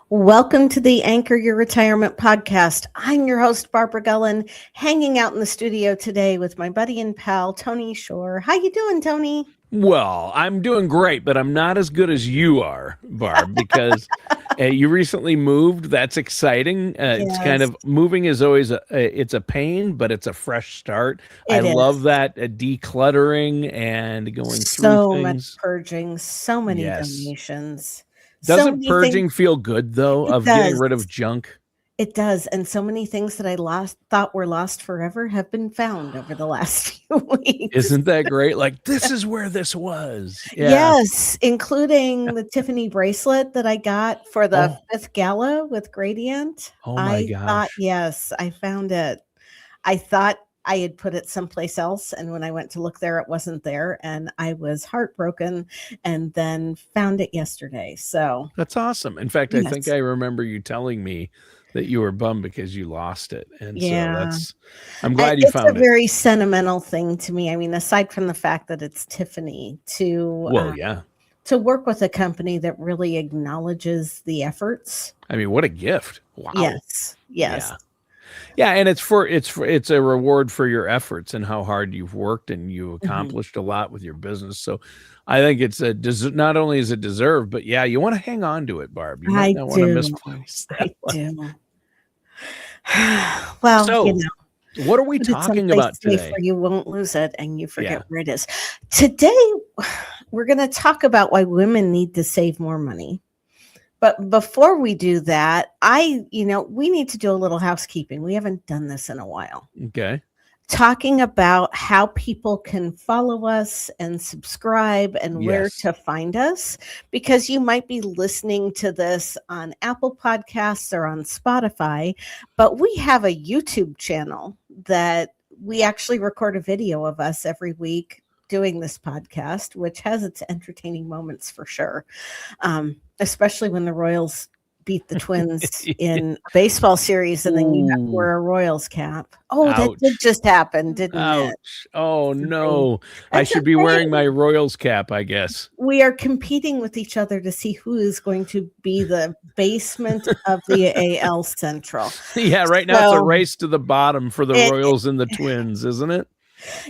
Welcome to the Anchor Your Retirement podcast. I'm your host, Barbara Gullen, hanging out in the studio today with my buddy and pal, Tony Shore. How you doing, Tony? Well, I'm doing great, but I'm not as good as you are, Barb, because you recently moved. That's exciting. It's kind Yes, of moving is always it's a pain, but it's a fresh start. I it love is. that decluttering and going through So much things. purging, so many Yes. donations, so Doesn't many things. purging feel good though It of getting does. rid of junk? It does. And so many things that I thought were lost forever have been found over the last few weeks. Isn't that great? Like this is where this was. Yeah. Yes, including the Tiffany bracelet that I got for the Oh, 5th gala with Gradient. oh my I thought, gosh. yes, I found it. I thought I had put it someplace else, and when I went to look there, it wasn't there, and I was heartbroken, and then found it yesterday. So, That's awesome. In fact, I think yes. I remember you telling me that you were bummed because you lost it. And so Yeah. I'm glad you It's a found it. very sentimental thing to me. I mean, aside from the fact that it's Tiffany, Well, yeah. to work with a company that really acknowledges the efforts. I mean, what a gift. Wow. Yes. Yes. Yeah. Yeah. And it's a reward for your efforts and how hard you've worked and you Mhm. accomplished a lot with your business. So I think it's not only is it deserved, but yeah, you want to hang on to it, Barb. You might I not want to do. misplace that I one. do. Well, So what are we put it talking someplace about safe where today? you won't lose it and you forget Yeah. where it is. Today, we're going to talk about why women need to save more money. But before we do that, we need to do a little housekeeping. We haven't done this in a while. Okay. Talking about how people can follow us and subscribe and where Yes. to find us, because you might be listening to this on Apple Podcasts or on Spotify, but we have a YouTube channel that we actually record a video of us every week doing this podcast, which has its entertaining moments for sure, especially when the Royals beat the Twins in a baseball series, and then you have to Ooh. wear a Royals cap. Oh, that did Ouch. just happen, didn't it? Ouch. Oh Sorry. no. I That's should be wearing okay. my Royals cap, I guess. We are competing with each other to see who is going to be the basement of the AL Central. Yeah, right now it's a So, race to the bottom for the it Royals and the Twins, isn't it?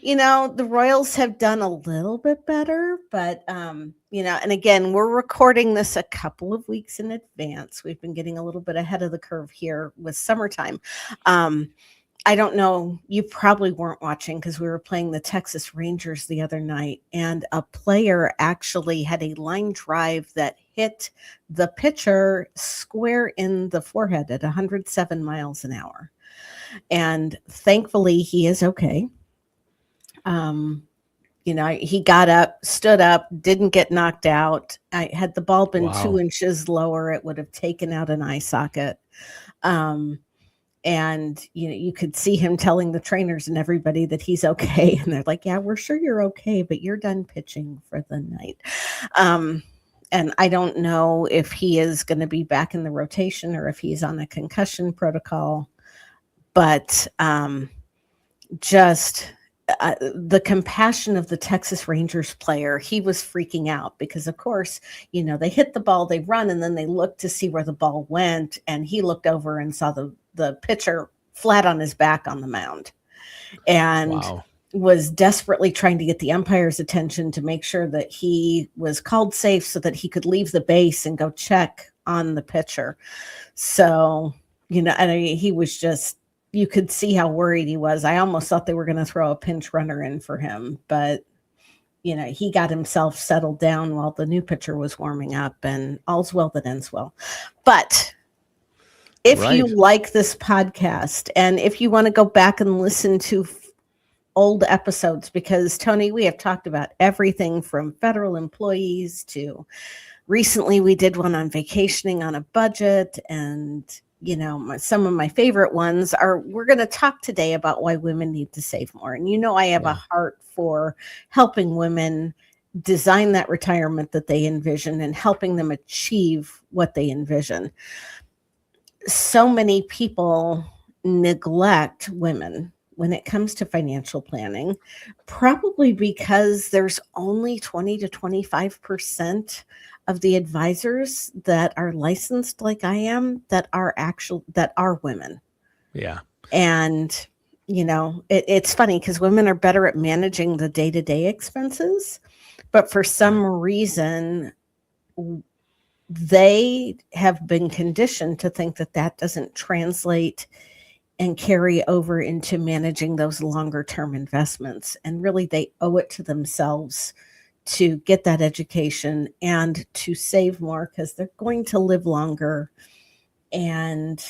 the Royals have done a little bit better, but and again, we're recording this a couple of weeks in advance. We've been getting a little bit ahead of the curve here with summertime. I don't know, you probably weren't watching because we were playing the Texas Rangers the other night, and a player actually had a line drive that hit the pitcher square in the forehead at 107 miles an hour. And thankfully, he is okay. Um, he got up, stood up, didn't get knocked out. Had the ball been Wow. 2 inches lower, it would have taken out an eye socket. Um, and you could see him telling the trainers and everybody that he's okay, and they're like, yeah, we're sure you're okay, but you're done pitching for the night. And I don't know if he is going to be back in the rotation or if he's on a concussion protocol, but just the compassion of the Texas Rangers player. He was freaking out because, of course, they hit the ball, they run, and then they look to see where the ball went, and he looked over and saw the pitcher flat on his back on the mound, and Wow. was desperately trying to get the umpire's attention to make sure that he was called safe so that he could leave the base and go check on the pitcher. So, he was just, you could see how worried he was. I almost thought they were going to throw a pinch runner in for him, but he got himself settled down while the new pitcher was warming up, and all's well that ends well. But if you Right. like this podcast and if you want to go back and listen to old episodes, because Tony, we have talked about everything from federal employees to recently we did one on vacationing on a budget, and some of my favorite ones are, we're going to talk today about why women need to save more. And I have a Yeah. heart for helping women design that retirement that they envision and helping them achieve what they envision. So many people neglect women when it comes to financial planning, probably because there's only 20 to 25% of the advisors that are licensed like I am that are women. Yeah. And it's funny because women are better at managing the day-to-day expenses, but for some reason they have been conditioned to think that that doesn't translate and carry over into managing those longer term investments. And really, they owe it to themselves to get that education and to save more because they're going to live longer. And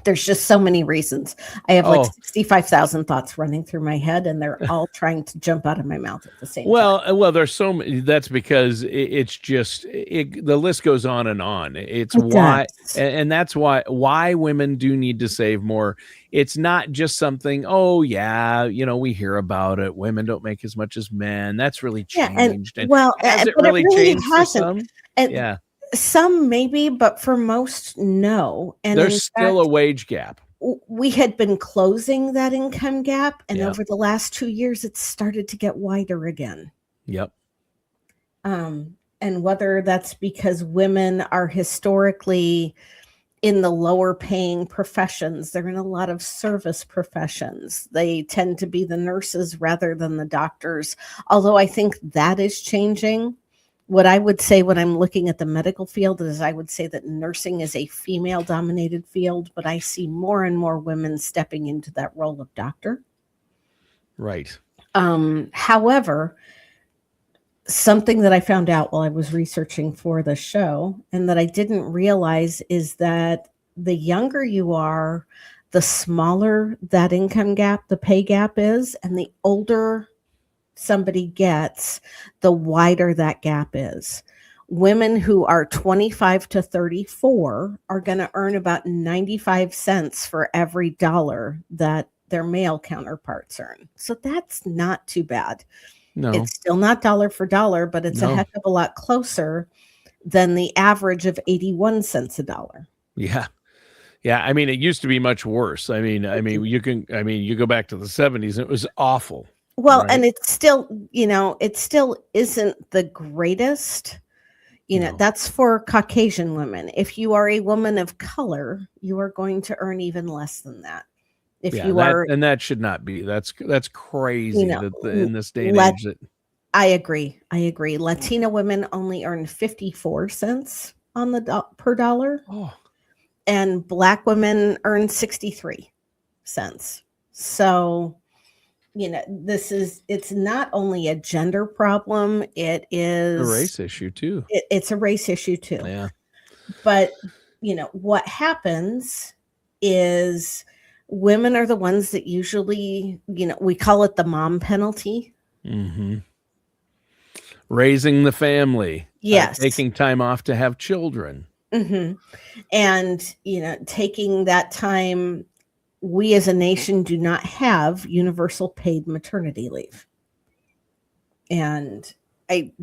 there's just so many reasons. I have like 65,000 thoughts running through my head, and they're all trying to jump out of my mouth at the same time. Well, there's so many. That's because it's just the list goes on and on. It's It why, does. and that's why women do need to save more. It's not just something. Oh yeah, we hear about it. Women don't make as much as men. That's really changed. And has it But it really really changed for hasn't. some? And Yeah, some maybe, but for most, no. And in there's still a fact, wage gap. we had been closing that income gap, and Yeah. over the last 2 years, it's started to get wider again. Yep. And whether that's because women are historically in the lower paying professions, they're in a lot of service professions. They tend to be the nurses rather than the doctors. Although I think that is changing. What I would say when I'm looking at the medical field is I would say that nursing is a female dominated field, but I see more and more women stepping into that role of doctor. Right. However, something that I found out while I was researching for the show and that I didn't realize is that the younger you are, the smaller that income gap, the pay gap is, and the older somebody gets, the wider that gap is. Women who are 25 to 34 are going to earn about 95 cents for every dollar that their male counterparts earn. So that's not too bad. No. It's still not dollar for dollar, but it's a heck of a lot closer than the average of 81 cents a dollar. Yeah. Yeah, I mean, it used to be much worse. I mean, you go back to the 70s, it was awful. Well, right? and it's still, it still isn't the greatest. No. That's for Caucasian women. If you are a woman of color, you are going to earn even less than that. If you are, and that should not be. That's crazy that in this day and age that. I agree. Latina women only earn 54 cents on the per dollar. Oh. And Black women earn 63 cents. So, it's not only a gender problem, it is a race issue too. It's a race issue too. Yeah. But, what happens is women are the ones that usually, we call it the mom penalty. Mm-hmm. Raising the family. Yes. Taking time off to have children. Mm-hmm. And, taking that time, we as a nation do not have universal paid maternity leave. And I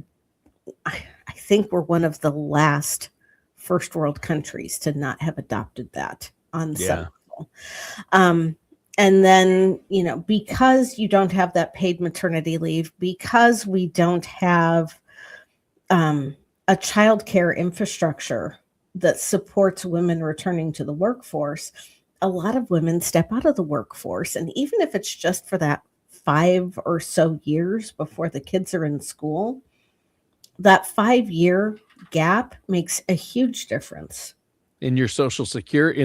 think we're one of the last first world countries to not have adopted that on some level. And then, because you don't have that paid maternity leave, because we don't have a childcare infrastructure that supports women returning to the workforce, a lot of women step out of the workforce. And even if it's just for that 5 or so years before the kids are in school, that 5-year gap makes a huge difference. In your Social Security,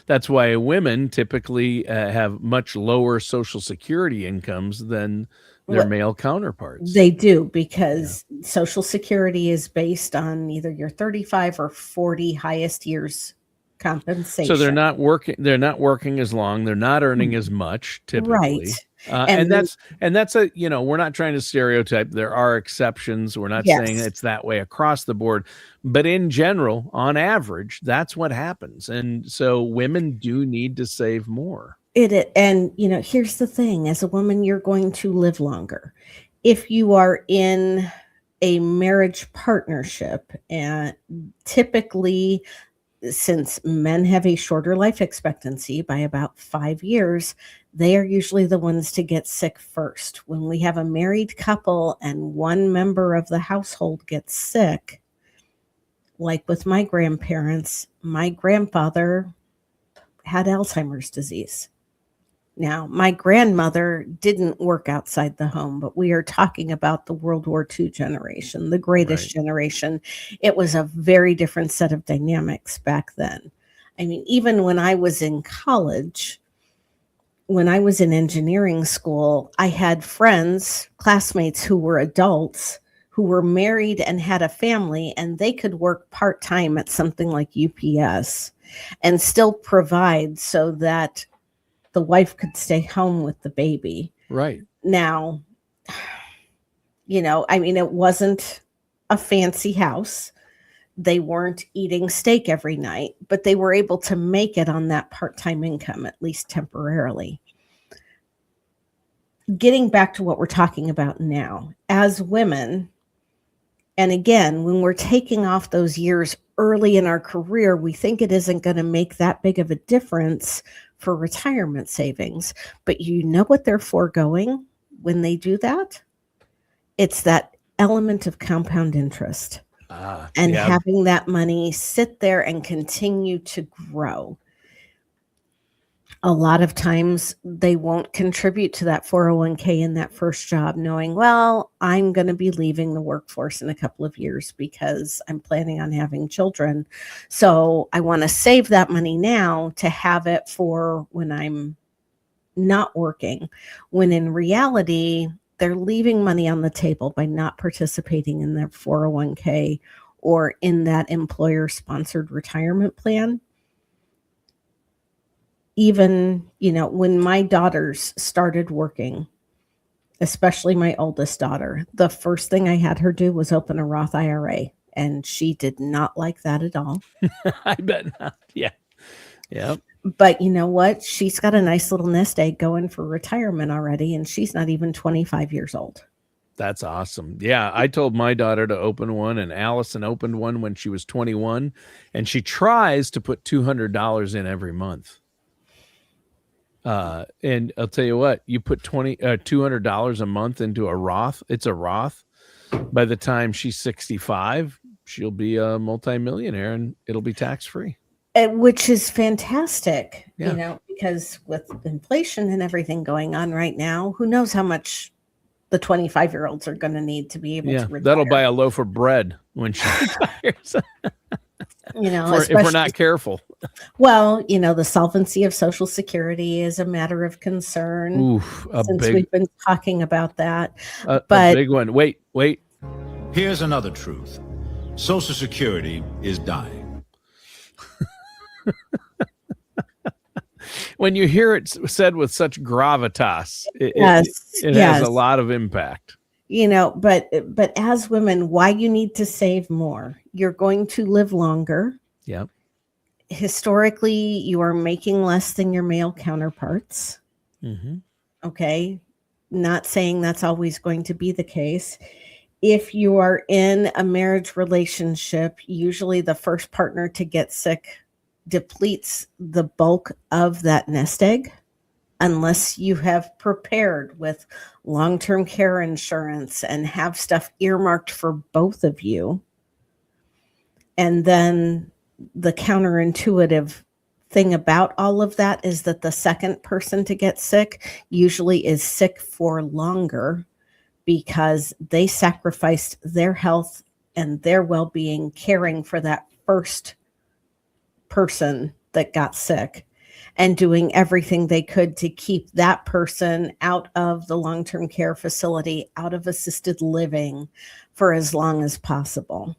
that's why women typically have much lower Social Security incomes than their male counterparts. They do, because Social Security is based on either your 35 or 40 highest years compensation. So they're not working as long. They're not earning as much typically. Right. And that's we're not trying to stereotype. There are exceptions. We're not saying it's that way across the board, but in general, on average, that's what happens. And so women do need to save more. And here's the thing: as a woman, you're going to live longer. If you are in a marriage partnership, and typically since men have a shorter life expectancy by about 5 years, they are usually the ones to get sick first. When we have a married couple and one member of the household gets sick, like with my grandparents, my grandfather had Alzheimer's disease. Now, my grandmother didn't work outside the home, but we are talking about the World War II generation, the greatest Right. generation. It was a very different set of dynamics back then. I mean, even when I was in college, when I was in engineering school, I had friends, classmates who were adults who were married and had a family, and they could work part time at something like UPS and still provide so that the wife could stay home with the baby. Right. Now, I mean, it wasn't a fancy house. They weren't eating steak every night, but they were able to make it on that part time income, at least temporarily. Getting back to what we're talking about now, as women, and again, when we're taking off those years early in our career, we think it isn't going to make that big of a difference for retirement savings. But you know what they're foregoing when they do that? It's that element of compound interest and Yeah. having that money sit there and continue to grow. A lot of times they won't contribute to that 401k in that first job, knowing, well, I'm going to be leaving the workforce in a couple of years because I'm planning on having children. So I want to save that money now to have it for when I'm not working, when in reality, they're leaving money on the table by not participating in their 401k or in that employer sponsored retirement plan. Even, when my daughters started working, especially my oldest daughter, the first thing I had her do was open a Roth IRA, and she did not like that at all. I bet not. Yeah. Yep. But you know what? She's got a nice little nest egg going for retirement already, and she's not even 25 years old. That's awesome. Yeah, I told my daughter to open one, and Allison opened one when she was 21, and she tries to put $200 in every month. And I'll tell you what, you put $200 a month into a Roth. It's a Roth. By the time she's 65, she'll be a multimillionaire, and it'll be tax free. Which is fantastic, Yeah. because with inflation and everything going on right now, who knows how much the 25-year-olds are going to need to be able to retire. That'll buy a loaf of bread when she retires. If we're not careful. Well, the solvency of Social Security is a matter of concern. Oof, we've been talking about that. But a big one. Wait. Here's another truth. Social Security is dying. When you hear it said with such gravitas, it has a lot of impact. But as women, why you need to save more? You're going to live longer. Yep. Historically, you are making less than your male counterparts. Mm-hmm. Okay. Not saying that's always going to be the case. If you are in a marriage relationship, usually the first partner to get sick depletes the bulk of that nest egg, unless you have prepared with long-term care insurance and have stuff earmarked for both of you. And then the counterintuitive thing about all of that is that the second person to get sick usually is sick for longer because they sacrificed their health and their well-being caring for that first person that got sick and doing everything they could to keep that person out of the long-term care facility, out of assisted living for as long as possible.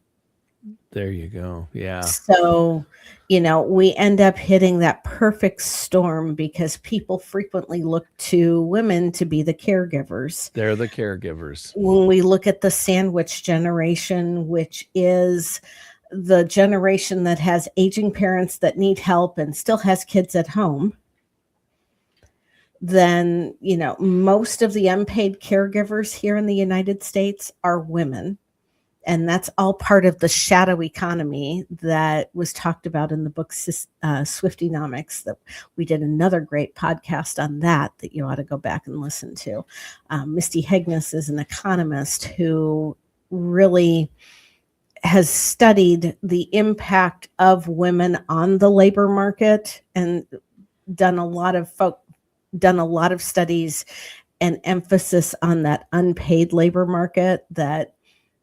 There you go. Yeah. So, we end up hitting that perfect storm because people frequently look to women to be the caregivers. They're the caregivers. When we look at the sandwich generation, which is the generation that has aging parents that need help and still has kids at home, then, most of the unpaid caregivers here in the United States are women. And that's all part of the shadow economy that was talked about in the book Swiftonomics. That we did another great podcast on that you ought to go back and listen to. Misty Hegnes is an economist who really has studied the impact of women on the labor market and done a lot of studies and emphasis on that unpaid labor market, that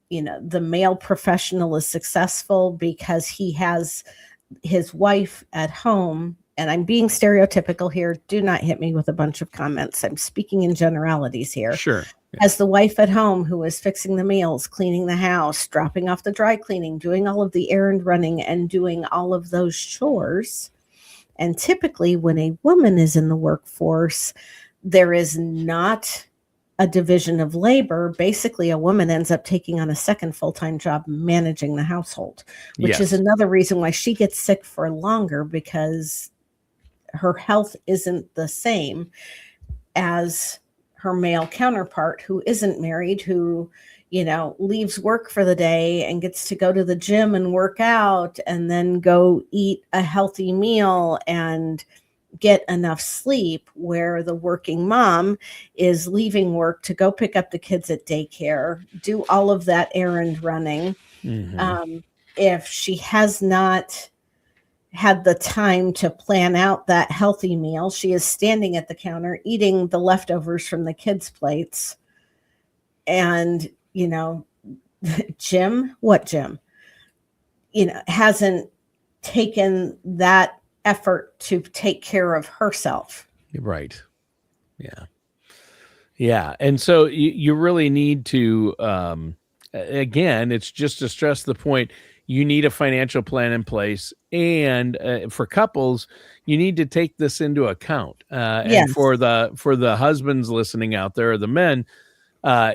the male professional is successful because he has his wife at home. And I'm being stereotypical here. Do not hit me with a bunch of comments. I'm speaking in generalities here. Sure. Yeah. As the wife at home who is fixing the meals, cleaning the house, dropping off the dry cleaning, doing all of the errand running, and doing all of those chores. And typically when a woman is in the workforce, there is not a division of labor. Basically, a woman ends up taking on a second full-time job managing the household, which is another reason why she gets sick for longer, because her health isn't the same as her male counterpart who isn't married, who leaves work for the day and gets to go to the gym and work out and then go eat a healthy meal and get enough sleep, where the working mom is leaving work to go pick up the kids at daycare, do all of that errand running. If she has not had the time to plan out that healthy meal, she is standing at the counter eating the leftovers from the kids' plates. And, Jim hasn't taken that effort to take care of herself. Right. Yeah. Yeah. And so you really need to, again, it's just to stress the point, you need a financial plan in place. And for couples, you need to take this into account. And for the husbands listening out there, or the men,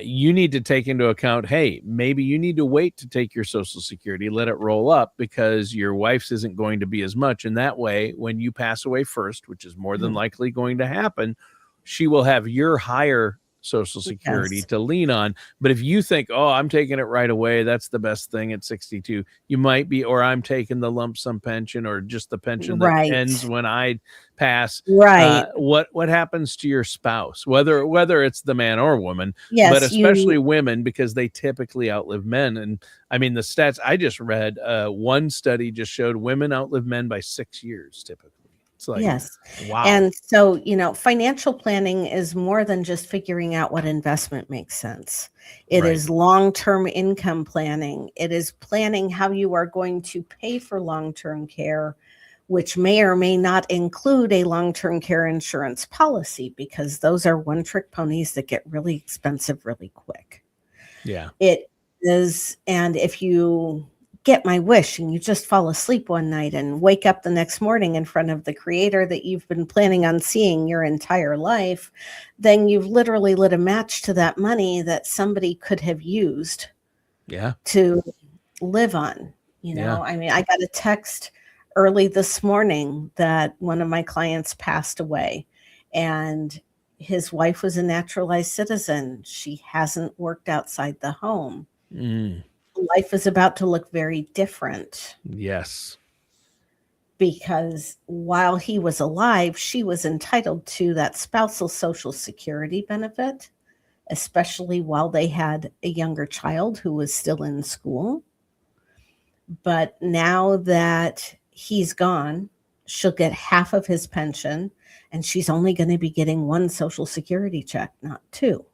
you need to take into account, hey, maybe you need to wait to take your Social Security, let it roll up, because your wife's isn't going to be as much. And that way, when you pass away first, which is more than likely going to happen, she will have your higher Social Security to lean on. But if you think, oh, I'm taking it right away, that's the best thing at 62, you might be, or I'm taking the lump sum pension, or just the pension that ends when I pass. What happens to your spouse, whether it's the man or woman, but especially women, because they typically outlive men. And I mean, the stats I just read, one study just showed women outlive men by 6 years typically. It's like, wow. And so, financial planning is more than just figuring out what investment makes sense. It is long-term income planning. It is planning how you are going to pay for long-term care, which may or may not include a long-term care insurance policy, because those are one-trick ponies that get really expensive really quick. Yeah. It is. And if you get my wish and you just fall asleep one night and wake up the next morning in front of the creator that you've been planning on seeing your entire life, then you've literally lit a match to that money that somebody could have used to live on. I mean, I got a text early this morning that one of my clients passed away, and his wife was a naturalized citizen. She hasn't worked outside the home. Life is about to look very different. Yes. Because while he was alive, she was entitled to that spousal Social Security benefit, especially while they had a younger child who was still in school. But now that he's gone, she'll get half of his pension, and she's only going to be getting one Social Security check, not two.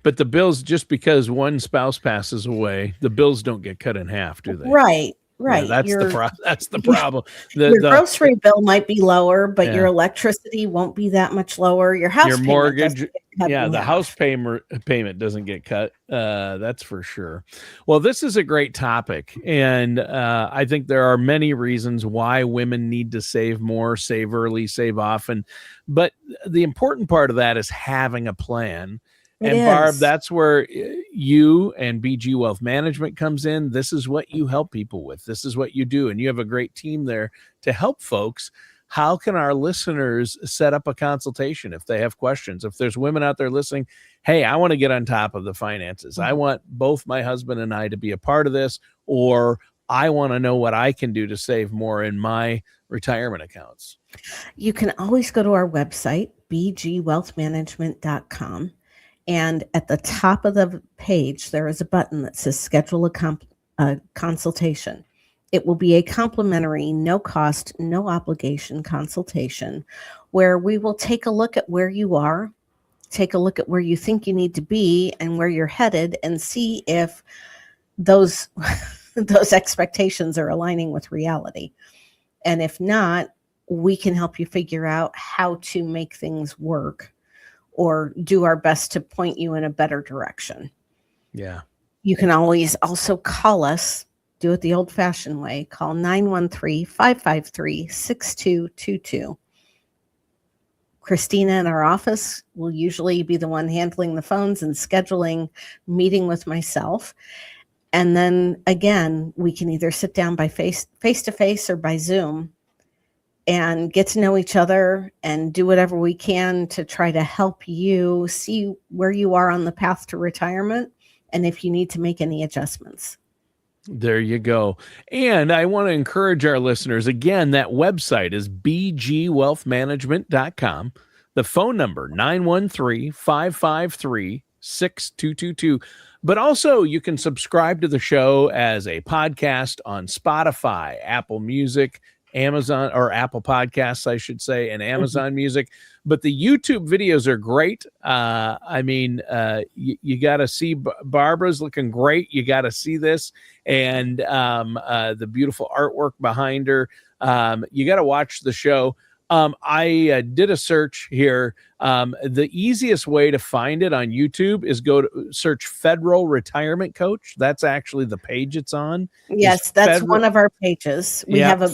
But the bills, just because one spouse passes away, the bills don't get cut in half, do they? Right. Yeah, that's the problem. Your grocery bill might be lower, but your electricity won't be that much lower. Your mortgage, the house payment doesn't get cut. That's for sure. Well, this is a great topic, and I think there are many reasons why women need to save more, save early, save often. But the important part of that is having a plan. Barb, that's where you and BG Wealth Management comes in. This is what you help people with. This is what you do. And you have a great team there to help folks. how can our listeners set up a consultation if they have questions? If there's women out there listening, hey, I want to get on top of the finances. I want both my husband and I to be a part of this, or I want to know what I can do to save more in my retirement accounts. You can always go to our website, bgwealthmanagement.com. And at the top of the page, there is a button that says schedule a consultation. It will be a complimentary, no cost, no obligation consultation where we will take a look at where you are, take a look at where you think you need to be and where you're headed, and see if those those expectations are aligning with reality. And if not, we can help you figure out how to make things work or do our best to point you in a better direction. Yeah. You can always also call us. Do it the old-fashioned way. Call 913-553-6222. Christina in our office will usually be the one handling the phones and scheduling meeting with myself. And then again, we can either sit down by face-to-face or by Zoom and get to know each other and do whatever we can to try to help you see where you are on the path to retirement and if you need to make any adjustments. There you go. And I want to encourage our listeners, again, that website is bgwealthmanagement.com. The phone number, 913-553-6222. But also you can subscribe to the show as a podcast on Spotify, Apple Music, Amazon, or Apple Podcasts, I should say, and Amazon Music. But the YouTube videos are great. You got to see Barbara's looking great. You got to see this, and the beautiful artwork behind her. You got to watch the show. I did a search here. The easiest way to find it on YouTube is go to search Federal Retirement Coach. That's actually the page it's on. Yes, that's one of our pages. We have a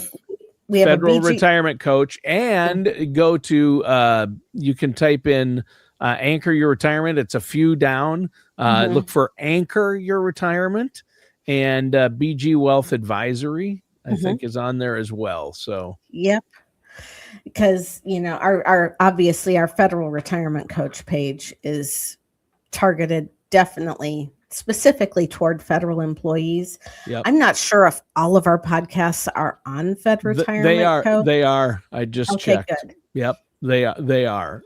Federal Retirement Coach, and go to you can type in Anchor Your Retirement. It's a few down. Look for Anchor Your Retirement, and BG Wealth Advisory, I think, is on there as well. So yep. Because, our obviously our Federal Retirement Coach page is targeted definitely specifically toward federal employees. Yep. I'm not sure if all of our podcasts are on Fed Retirement Coach. They are. I just checked. Good. Yep. They are.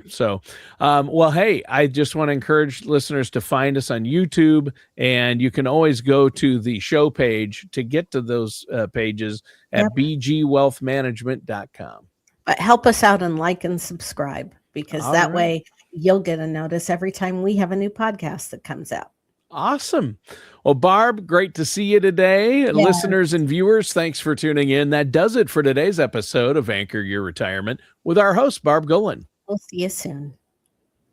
So, well, hey, I just want to encourage listeners to find us on YouTube, and you can always go to the show page to get to those pages at bgwealthmanagement.com. But help us out and like and subscribe, because that way you'll get a notice every time we have a new podcast that comes out. Awesome. Well, Barb, great to see you today. Yes. Listeners and viewers, thanks for tuning in. That does it for today's episode of Anchor Your Retirement with our host, Barb Golan. We'll see you soon.